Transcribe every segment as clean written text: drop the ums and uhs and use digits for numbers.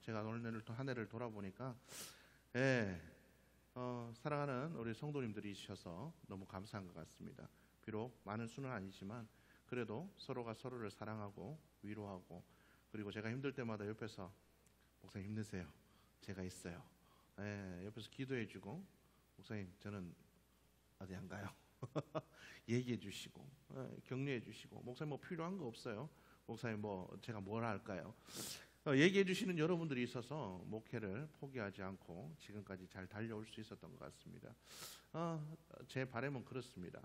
제가 오늘 한 해를 돌아보니까 예, 사랑하는 우리 성도님들이셔서 너무 감사한 것 같습니다. 비록 많은 수는 아니지만 그래도 서로가 서로를 사랑하고 위로하고, 그리고 제가 힘들 때마다 옆에서 목사님 힘내세요, 제가 있어요, 예, 옆에서 기도해주고, 목사님 저는 어디 안 가요 얘기해 주시고, 격려해 주시고, 목사님 뭐 필요한 거 없어요, 목사님 뭐 제가 뭘 할까요, 얘기해 주시는 여러분들이 있어서 목회를 포기하지 않고 지금까지 잘 달려올 수 있었던 것 같습니다. 제 바람은 그렇습니다.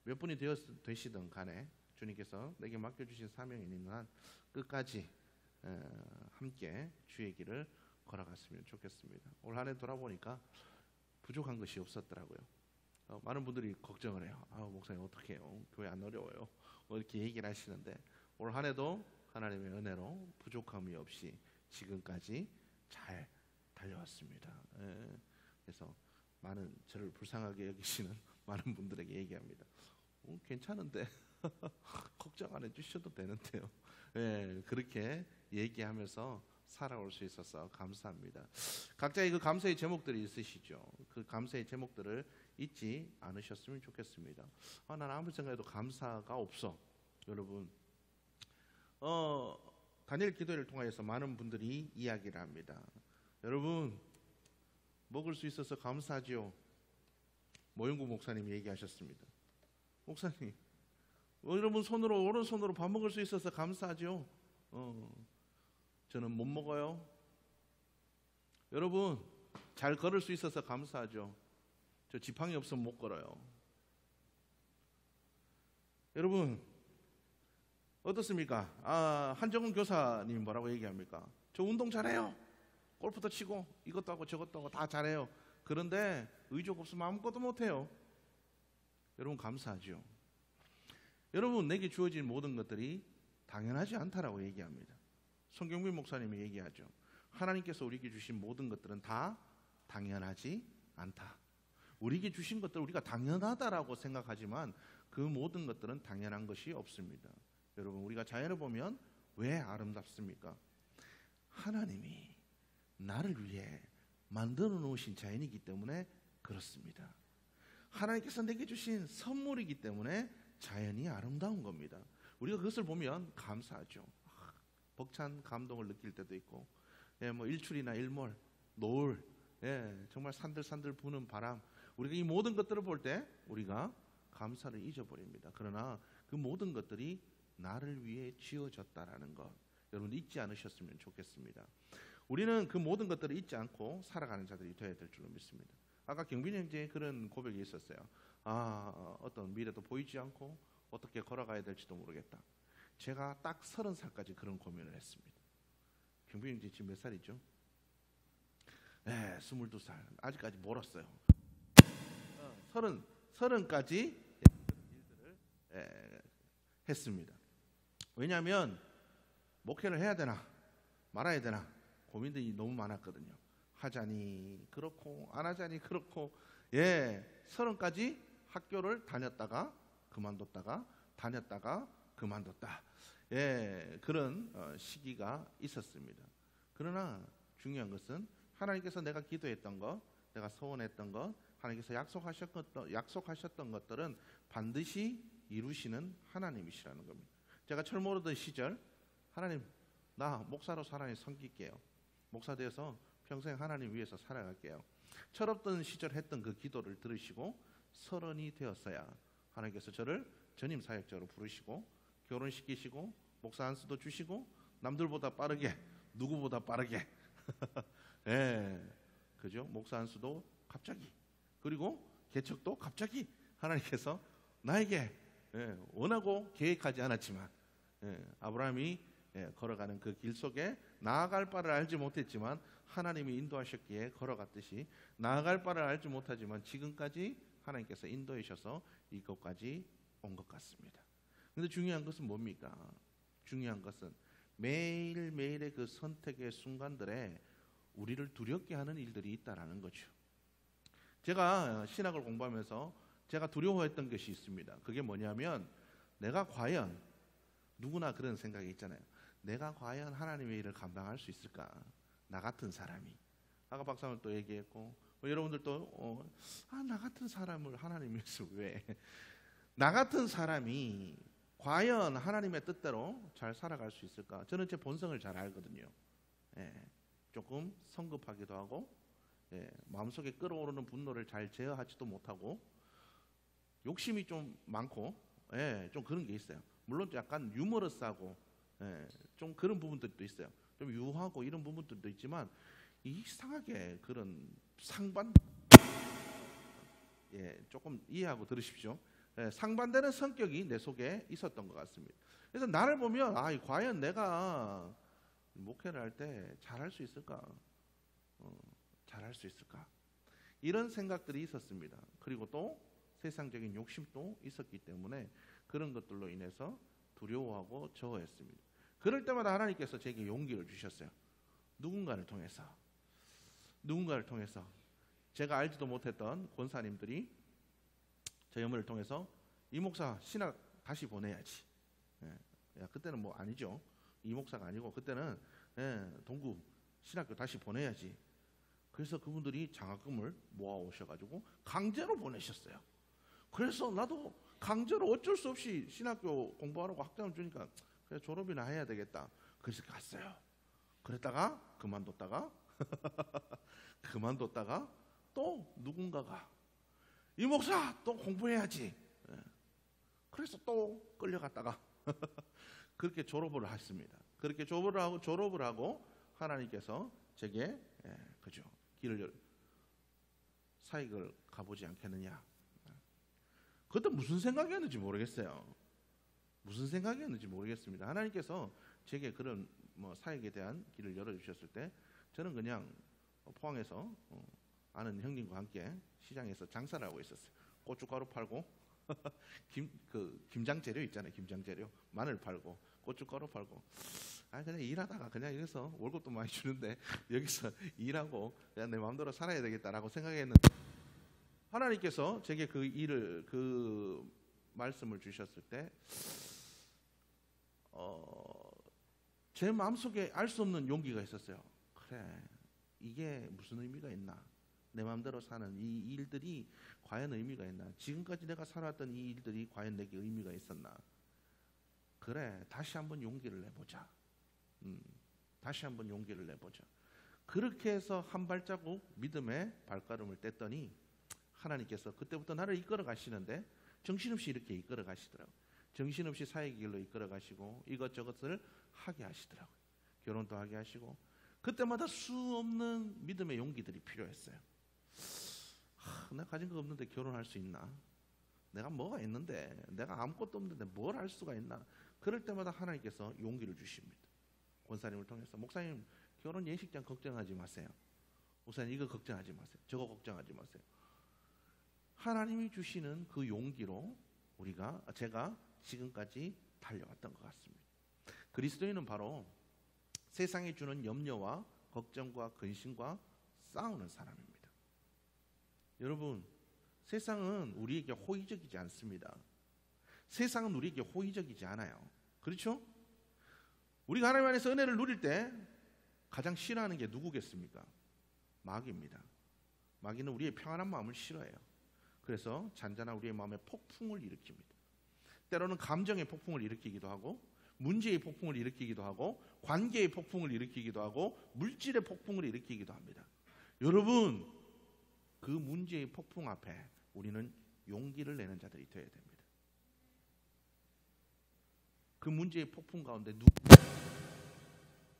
몇 분이 되시든 간에 주님께서 내게 맡겨주신 사명이 있는 한 끝까지 함께 주의 길을 걸어갔으면 좋겠습니다. 올 한 해 돌아보니까 부족한 것이 없었더라고요. 많은 분들이 걱정을 해요. 목사님 어떻게 해요? 교회 안 어려워요? 이렇게 얘기를 하시는데, 올 한 해도 하나님의 은혜로 부족함이 없이 지금까지 잘 달려왔습니다. 그래서 많은 저를 불쌍하게 여기시는 많은 분들에게 얘기합니다. 괜찮은데 걱정 안 해주셔도 되는데요. 그렇게 얘기하면서 살아올 수 있어서 감사합니다. 각자의 그 감사의 제목들이 있으시죠. 그 감사의 제목들을 잊지 않으셨으면 좋겠습니다. 나는 아무리 생각해도 감사가 없어. 여러분, 다니엘 기도회를 통하여서 많은 분들이 이야기를 합니다. 여러분, 먹을 수 있어서 감사하지요. 모영구 목사님이 얘기하셨습니다. 목사님, 여러분 손으로, 오른손으로 밥 먹을 수 있어서 감사하지요. 저는 못 먹어요. 여러분, 잘 걸을 수 있어서 감사하죠. 저 지팡이 없으면 못 걸어요. 여러분 어떻습니까? 한정훈 교사님 뭐라고 얘기합니까? 저 운동 잘해요. 골프도 치고 이것도 하고 저것도 하고 다 잘해요. 그런데 의족 없으면 아무것도 못해요. 여러분 감사하죠. 여러분, 내게 주어진 모든 것들이 당연하지 않다라고 얘기합니다. 손경민 목사님이 얘기하죠. 하나님께서 우리에게 주신 모든 것들은 다 당연하지 않다. 우리에게 주신 것들 우리가 당연하다라고 생각하지만 그 모든 것들은 당연한 것이 없습니다. 여러분, 우리가 자연을 보면 왜 아름답습니까? 하나님이 나를 위해 만들어 놓으신 자연이기 때문에 그렇습니다. 하나님께서 내게 주신 선물이기 때문에 자연이 아름다운 겁니다. 우리가 그것을 보면 감사하죠. 벅찬 감동을 느낄 때도 있고, 뭐 일출이나 일몰, 노을, 정말 산들산들 부는 바람, 우리가 이 모든 것들을 볼 때 우리가 감사를 잊어버립니다. 그러나 그 모든 것들이 나를 위해 지어졌다라는 것, 여러분 잊지 않으셨으면 좋겠습니다. 우리는 그 모든 것들을 잊지 않고 살아가는 자들이 되어야 될 줄로 믿습니다. 아까 경빈이 형제의 그런 고백이 있었어요. 어떤 미래도 보이지 않고 어떻게 걸어가야 될지도 모르겠다. 제가 딱 30살까지 그런 고민을 했습니다. 경빈이 형제 지금 몇 살이죠? 22살. 아직까지 멀었어요. 30까지 일들을 했습니다. 왜냐하면 목회를 해야 되나 말아야 되나 고민들이 너무 많았거든요. 하자니 그렇고 안 하자니 그렇고, 30까지 학교를 다녔다가 그만뒀다가 다녔다가 그만뒀다, 그런 시기가 있었습니다. 그러나 중요한 것은 하나님께서 내가 기도했던 것, 내가 소원했던 것, 하나님께서 약속하셨던 것들은 반드시 이루시는 하나님이시라는 겁니다. 제가 철모르던 시절, 하나님 나 목사로 하나님 섬길게요. 목사 되어서 평생 하나님 위해서 살아갈게요. 철없던 시절 했던 그 기도를 들으시고 30이 되었어야 하나님께서 저를 전임 사역자로 부르시고 결혼시키시고 목사 안수도 주시고 남들보다 빠르게, 누구보다 빠르게 그죠? 목사 안수도 갑자기, 그리고 개척도 갑자기 하나님께서 나에게 원하고 계획하지 않았지만, 아브라함이 걸어가는 그 길 속에 나아갈 바를 알지 못했지만 하나님이 인도하셨기에 걸어갔듯이 나아갈 바를 알지 못하지만 지금까지 하나님께서 인도하셔서 이곳까지 온 것 같습니다. 그런데 중요한 것은 뭡니까? 중요한 것은 매일매일의 그 선택의 순간들에 우리를 두렵게 하는 일들이 있다라는 거죠. 제가 신학을 공부하면서 제가 두려워했던 것이 있습니다. 그게 뭐냐면, 내가 과연, 누구나 그런 생각이 있잖아요. 내가 과연 하나님의 일을 감당할 수 있을까? 나 같은 사람이, 아까 박사님 또 얘기했고 여러분들도 나 같은 사람을 하나님께서 왜 나 같은 사람이 과연 하나님의 뜻대로 잘 살아갈 수 있을까? 저는 제 본성을 잘 알거든요. 조금 성급하기도 하고 마음속에 끓어오르는 분노를 잘 제어하지도 못하고 욕심이 좀 많고 좀 그런 게 있어요. 물론 약간 유머러스하고 좀 그런 부분들도 있어요. 좀 유하고 이런 부분들도 있지만 이상하게 그런 조금 이해하고 들으십시오. 상반되는 성격이 내 속에 있었던 것 같습니다. 그래서 나를 보면 과연 내가 목회를 할 때 잘할 수 있을까? 잘할 수 있을까? 이런 생각들이 있었습니다. 그리고 또 세상적인 욕심도 있었기 때문에 그런 것들로 인해서 두려워하고 저어했습니다. 그럴 때마다 하나님께서 제게 용기를 주셨어요. 누군가를 통해서 제가 알지도 못했던 권사님들이 저희 어머니를 통해서 이 목사 신학 다시 보내야지. 그때는 뭐 아니죠. 이 목사가 아니고 그때는 동구 신학교 다시 보내야지. 그래서 그분들이 장학금을 모아 오셔가지고 강제로 보내셨어요. 그래서 나도 강제로 어쩔 수 없이 신학교 공부하라고 학장을 주니까 그래 졸업이나 해야 되겠다. 그래서 갔어요. 그랬다가 그만뒀다가 또 누군가가 이 목사 또 공부해야지. 그래서 또 끌려갔다가 그렇게 졸업을 했습니다. 그렇게 졸업을 하고 하나님께서 제게 그죠 길을 사익을 가보지 않겠느냐. 그때 무슨 생각이었는지 모르겠어요. 무슨 생각이었는지 모르겠습니다. 하나님께서 제게 그런 사익에 대한 길을 열어주셨을 때 저는 그냥 포항에서 아는 형님과 함께 시장에서 장사를 하고 있었어요. 고춧가루 팔고 김장재료 있잖아요. 김장재료 마늘 팔고 고춧가루 팔고 그냥 일하다가 그냥 이래서 월급도 많이 주는데 여기서 일하고 그냥 내 마음대로 살아야 되겠다라고 생각했는데 하나님께서 제게 그 말씀을 주셨을 때 제 마음속에 알 수 없는 용기가 있었어요. 그래 이게 무슨 의미가 있나? 내 마음대로 사는 이 일들이 과연 의미가 있나? 지금까지 내가 살아왔던 이 일들이 과연 내게 의미가 있었나? 그래 다시 한번 용기를 내보자. 다시 한번 용기를 내보자. 그렇게 해서 한 발자국 믿음의 발걸음을 뗐더니 하나님께서 그때부터 나를 이끌어 가시는데 정신없이 이렇게 이끌어 가시더라고요. 정신없이 사역의 길로 이끌어 가시고 이것저것을 하게 하시더라고요. 결혼도 하게 하시고 그때마다 수 없는 믿음의 용기들이 필요했어요. 내가 가진 거 없는데 결혼할 수 있나? 내가 뭐가 있는데 내가 아무것도 없는데 뭘 할 수가 있나? 그럴 때마다 하나님께서 용기를 주십니다. 권사님을 통해서 목사님 결혼 예식장 걱정하지 마세요. 목사님 이거 걱정하지 마세요. 저거 걱정하지 마세요. 하나님이 주시는 그 용기로 제가 지금까지 달려왔던 것 같습니다. 그리스도인은 바로 세상이 주는 염려와 걱정과 근심과 싸우는 사람입니다. 여러분, 세상은 우리에게 호의적이지 않습니다. 세상은 우리에게 호의적이지 않아요. 그렇죠? 우리가 하나님 안에서 은혜를 누릴 때 가장 싫어하는 게 누구겠습니까? 마귀입니다. 마귀는 우리의 평안한 마음을 싫어해요. 그래서 잔잔한 우리의 마음에 폭풍을 일으킵니다. 때로는 감정의 폭풍을 일으키기도 하고 문제의 폭풍을 일으키기도 하고 관계의 폭풍을 일으키기도 하고 물질의 폭풍을 일으키기도 합니다. 여러분, 그 문제의 폭풍 앞에 우리는 용기를 내는 자들이 되어야 됩니다. 그 문제의 폭풍 가운데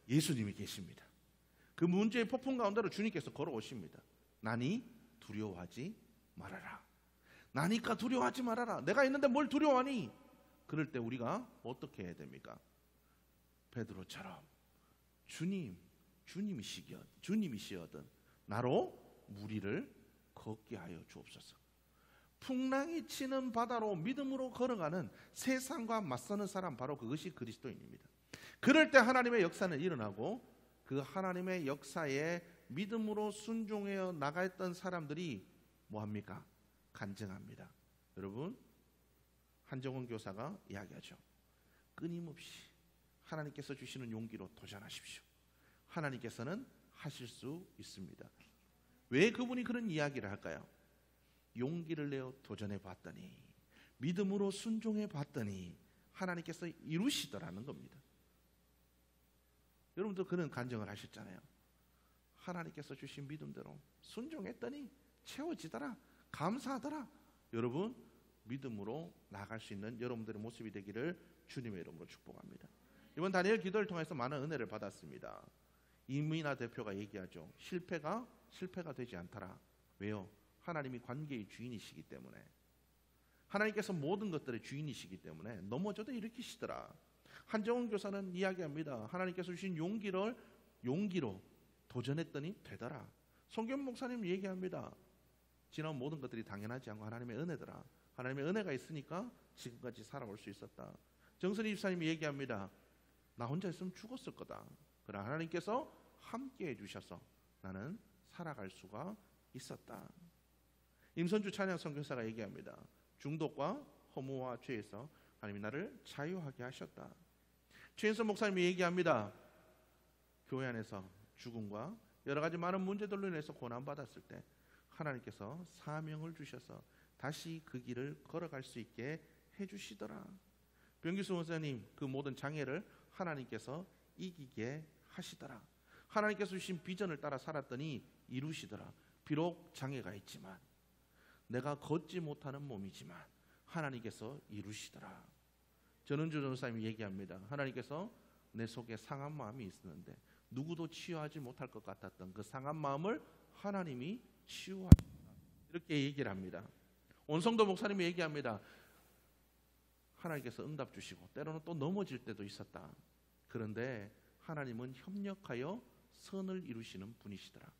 예수님이 계십니다. 그 문제의 폭풍 가운데로 주님께서 걸어오십니다. 나니 두려워하지 말아라. 나니까 두려워하지 말아라. 내가 있는데 뭘 두려워하니? 그럴 때 우리가 어떻게 해야 됩니까? 베드로처럼 주님이시거든 나로 무리를 걷게 하여 주옵소서. 풍랑이 치는 바다로 믿음으로 걸어가는 세상과 맞서는 사람, 바로 그것이 그리스도인입니다. 그럴 때 하나님의 역사는 일어나고 그 하나님의 역사에 믿음으로 순종하여 나가했던 사람들이 뭐합니까? 간증합니다. 여러분, 한정원 교사가 이야기하죠. 끊임없이 하나님께서 주시는 용기로 도전하십시오. 하나님께서는 하실 수 있습니다. 왜 그분이 그런 이야기를 할까요? 용기를 내어 도전해 봤더니, 믿음으로 순종해 봤더니 하나님께서 이루시더라는 겁니다. 여러분도 그런 간증을 하셨잖아요. 하나님께서 주신 믿음대로 순종했더니 채워지더라, 감사하더라. 여러분, 믿음으로 나아갈 수 있는 여러분들의 모습이 되기를 주님의 이름으로 축복합니다. 이번 다니엘 기도를 통해서 많은 은혜를 받았습니다. 이민아 대표가 얘기하죠. 실패가 되지 않더라. 왜요? 하나님이 관계의 주인이시기 때문에, 하나님께서 모든 것들의 주인이시기 때문에 넘어져도 일으키시더라. 한정훈 교사는 이야기합니다. 하나님께서 주신 용기로 도전했더니 되더라. 송겸 목사님 얘기합니다. 지난 모든 것들이 당연하지 않고 하나님의 은혜더라. 하나님의 은혜가 있으니까 지금까지 살아올 수 있었다. 정선희 집사님이 얘기합니다. 나 혼자 있으면 죽었을 거다. 그러나 하나님께서 함께 해주셔서 나는 살아갈 수가 있었다. 임선주 찬양 선교사가 얘기합니다. 중독과 허무와 죄에서 하나님이 나를 자유하게 하셨다. 최인선 목사님이 얘기합니다. 교회 안에서 죽음과 여러 가지 많은 문제들로 인해서 고난받았을 때 하나님께서 사명을 주셔서 다시 그 길을 걸어갈 수 있게 해주시더라. 변기수 원사님, 그 모든 장애를 하나님께서 이기게 하시더라. 하나님께서 주신 비전을 따라 살았더니 이루시더라. 비록 장애가 있지만, 내가 걷지 못하는 몸이지만 하나님께서 이루시더라. 전은주 전사님이 얘기합니다. 하나님께서 내 속에 상한 마음이 있었는데 누구도 치유하지 못할 것 같았던 그 상한 마음을 하나님이 치유하셨다. 이렇게 얘기를 합니다. 온성도 목사님이 얘기합니다. 하나님께서 응답 주시고 때로는 또 넘어질 때도 있었다. 그런데 하나님은 협력하여 선을 이루시는 분이시더라.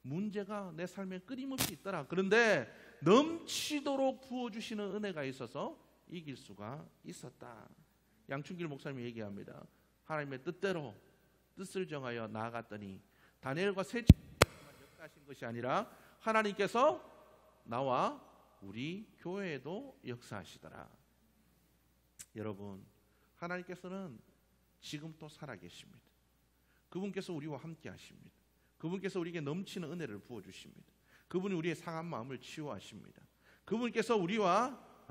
문제가 내 삶에 끊임없이 있더라. 그런데 넘치도록 부어주시는 은혜가 있어서 이길 수가 있었다. 양춘길 목사님이 얘기합니다. 하나님의 뜻대로 뜻을 정하여 나아갔더니 다니엘과 세 친구만 역사하신 것이 아니라 하나님께서 나와 우리 교회에도 역사하시더라. 여러분, 하나님께서는 지금 또 살아계십니다. 그분께서 우리와 함께 하십니다. 그분께서 우리에게 넘치는 은혜를 부어주십니다. 그분이 우리의 상한 마음을 치유하십니다. 그분께서 우리와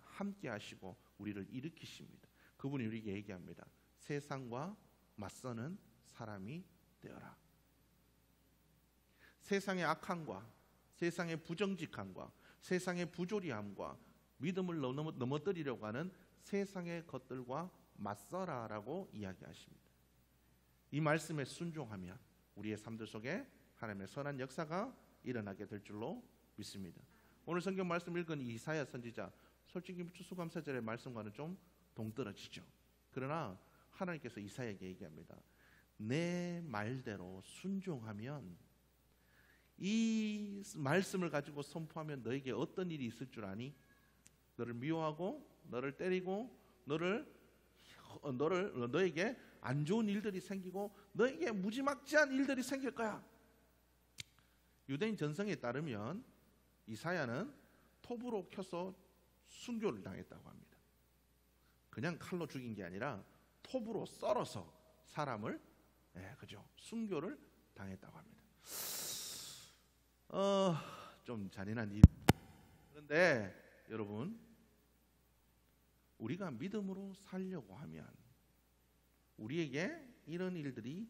함께 하시고 우리를 일으키십니다. 그분이 우리에게 얘기합니다. 세상과 맞서는 사람이 되어라. 세상의 악함과 세상의 부정직함과 세상의 부조리함과 믿음을 넘어뜨리려고 하는 세상의 것들과 맞서라라고 이야기하십니다. 이 말씀에 순종하면 우리의 삶들 속에 하나님의 선한 역사가 일어나게 될 줄로 믿습니다. 오늘 성경 말씀 읽은 이사야 선지자, 솔직히 추수감사절의 말씀과는 좀 동떨어지죠. 그러나 하나님께서 이사야에게 얘기합니다. 내 말대로 순종하면, 이 말씀을 가지고 선포하면 너에게 어떤 일이 있을 줄 아니? 너를 미워하고 너를 때리고 너에게 안 좋은 일들이 생기고 너에게 무지막지한 일들이 생길 거야. 유대인 전성에 따르면 이사야는 톱으로 켜서 순교를 당했다고 합니다. 그냥 칼로 죽인 게 아니라 톱으로 썰어서 사람을 순교를 당했다고 합니다. 좀 잔인한 일. 그런데 여러분, 우리가 믿음으로 살려고 하면 우리에게 이런 일들이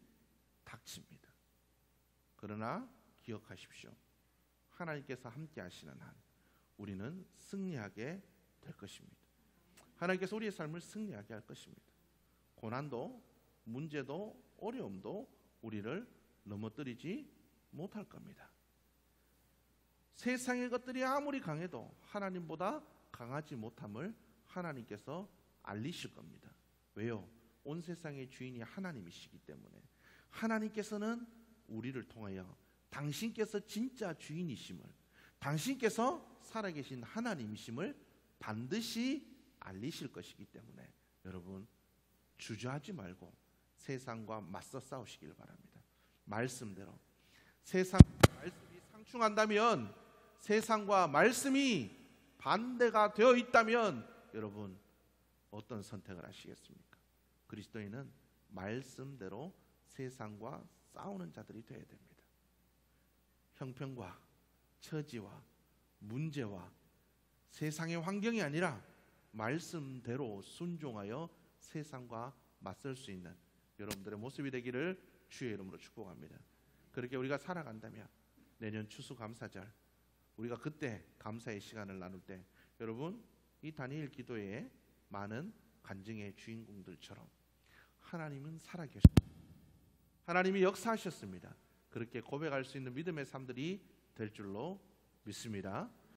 닥칩니다. 그러나 기억하십시오. 하나님께서 함께 하시는 한 우리는 승리하게 될 것입니다. 하나님께서 우리의 삶을 승리하게 할 것입니다. 고난도, 문제도, 어려움도 우리를 넘어뜨리지 못할 겁니다. 세상의 것들이 아무리 강해도 하나님보다 강하지 못함을 하나님께서 알리실 겁니다. 왜요? 온 세상의 주인이 하나님이시기 때문에 하나님께서는 우리를 통하여 당신께서 진짜 주인이심을, 당신께서 살아계신 하나님이심을 반드시 알리실 것이기 때문에 여러분, 주저하지 말고 세상과 맞서 싸우시길 바랍니다. 말씀대로 세상과 말씀이 상충한다면, 세상과 말씀이 반대가 되어 있다면 여러분 어떤 선택을 하시겠습니까? 그리스도인은 말씀대로 세상과 싸우는 자들이 되어야 됩니다. 형편과 처지와 문제와 세상의 환경이 아니라 말씀대로 순종하여 세상과 맞설 수 있는 여러분들의 모습이 되기를 주의 이름으로 축복합니다. 그렇게 우리가 살아간다면 내년 추수감사절 우리가 그때 감사의 시간을 나눌 때 여러분 이 다니엘 기도에 많은 간증의 주인공들처럼 하나님은 살아계셨습니다. 하나님이 역사하셨습니다. 그렇게 고백할 수 있는 믿음의 삶들이 될 줄로 믿습니다.